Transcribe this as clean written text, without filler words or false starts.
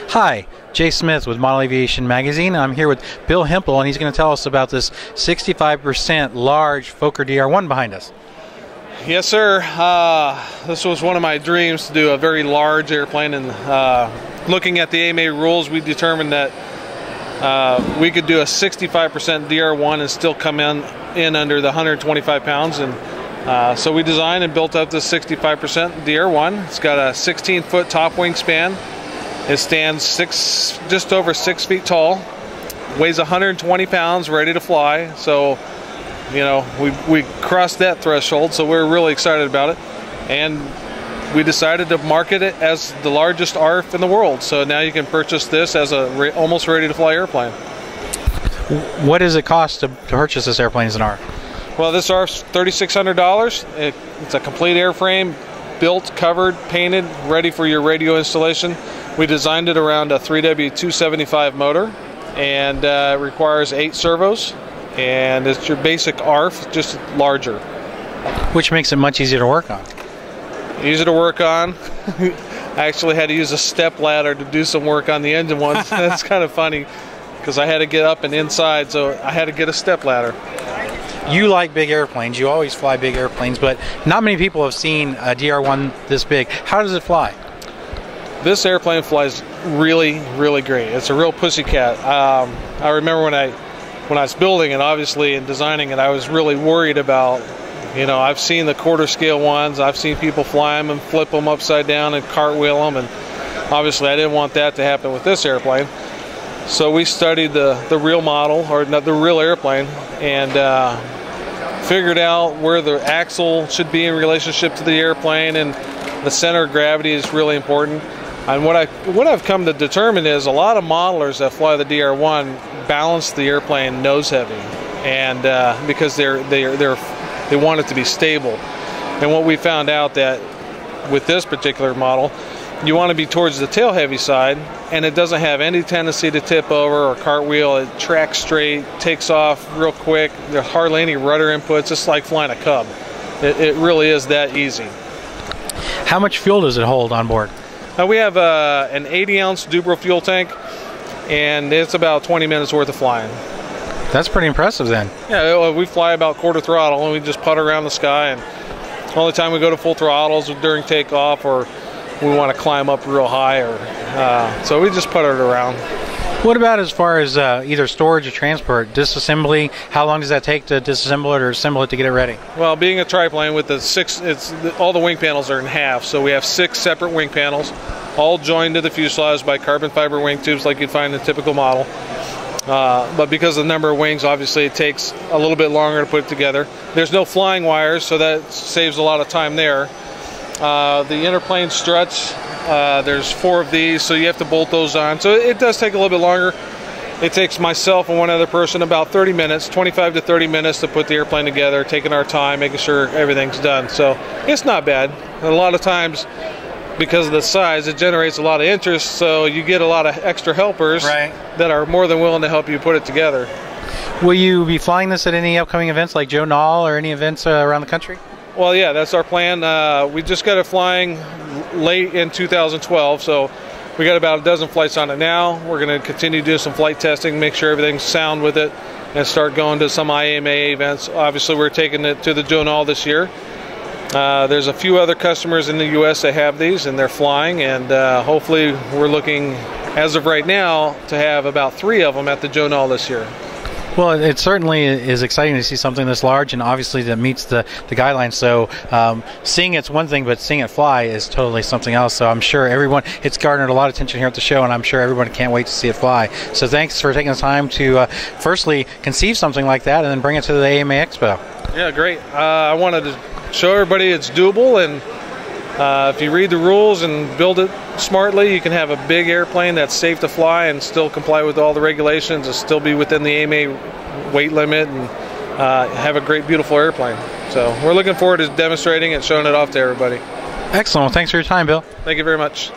Hi, Jay Smith with Model Aviation Magazine. I'm here with Bill Hempel, and he's going to tell us about this 65% large Fokker DR-1 behind us. Yes, sir. This was one of my dreams, to do a very large airplane, and looking at the AMA rules, we determined that we could do a 65% DR-1 and still come in under the 125 pounds. And so we designed and built up this 65% DR-1. It's got a 16-foot top wingspan. It stands just over 6 feet tall, weighs 120 pounds, ready to fly. So, you know, we crossed that threshold, so we're really excited about it. And we decided to market it as the largest ARF in the world. So now you can purchase this as a almost ready to fly airplane. What does it cost to purchase this airplane as an ARF? Well, this ARF's $3,600. It's a complete airframe, built, covered, painted, ready for your radio installation. We designed it around a 3W275 motor, and it requires 8 servos, and it's your basic ARF, just larger. Which makes it much easier to work on. Easy to work on. I actually had to use a step ladder to do some work on the engine once. That's kind of funny, because I had to get up and inside, so I had to get a step ladder. You like big airplanes. You always fly big airplanes, but not many people have seen a DR-1 this big. How does it fly? This airplane flies really, really great. It's a real pussycat. I remember when I was building it, obviously, and designing it, I was really worried about, you know, I've seen the quarter scale ones. I've seen people fly them and flip them upside down and cartwheel them, and obviously I didn't want that to happen with this airplane. So we studied the real model, or not the real airplane, and figured out where the axle should be in relationship to the airplane, and the center of gravity is really important. And what I've come to determine is a lot of modelers that fly the DR-1 balance the airplane nose heavy, and because they want it to be stable. And what we found out that with this particular model, you want to be towards the tail heavy side, and it doesn't have any tendency to tip over or cartwheel. It tracks straight, takes off real quick. There's hardly any rudder inputs. It's like flying a Cub. It really is that easy. How much fuel does it hold on board? We have an 80-ounce Dubro fuel tank, and it's about 20 minutes worth of flying. That's pretty impressive then. Yeah, we fly about quarter throttle, and we just putt around the sky. And the only time we go to full throttles is during takeoff, or we want to climb up real high, or so we just putt it around. What about as far as either storage or transport, disassembly? How long does that take to disassemble it or assemble it to get it ready? Well, being a triplane with all the wing panels are in half, so we have 6 separate wing panels, all joined to the fuselage by carbon fiber wing tubes like you'd find in a typical model. But because of the number of wings, obviously it takes a little bit longer to put it together. There's no flying wires, so that saves a lot of time there. The interplane struts, there's 4 of these, so you have to bolt those on. So it does take a little bit longer. It takes myself and one other person about 30 minutes, 25 to 30 minutes to put the airplane together, taking our time, making sure everything's done. So it's not bad. A lot of times, because of the size, it generates a lot of interest, so you get a lot of extra helpers that are more than willing to help you put it together. Will you be flying this at any upcoming events like Joe Nall or any events around the country? Well, yeah, that's our plan. We just got it flying late in 2012, so we got about a dozen flights on it now. We're going to continue to do some flight testing, make sure everything's sound with it, and start going to some IMA events. Obviously, we're taking it to the Joe Nall this year. There's a few other customers in the U.S. that have these, and they're flying, and hopefully we're looking, as of right now, to have about 3 of them at the Joe Nall this year. Well, it certainly is exciting to see something this large, and obviously that meets the guidelines. So seeing it's one thing, but seeing it fly is totally something else. So I'm sure it's garnered a lot of attention here at the show, and I'm sure everyone can't wait to see it fly. So thanks for taking the time to firstly conceive something like that and then bring it to the AMA Expo. Yeah, great. I wanted to show everybody it's doable, and if you read the rules and build it smartly, you can have a big airplane that's safe to fly and still comply with all the regulations and still be within the AMA weight limit, and have a great, beautiful airplane. So we're looking forward to demonstrating it, showing it off to everybody. Excellent. Well, thanks for your time, Bill. Thank you very much.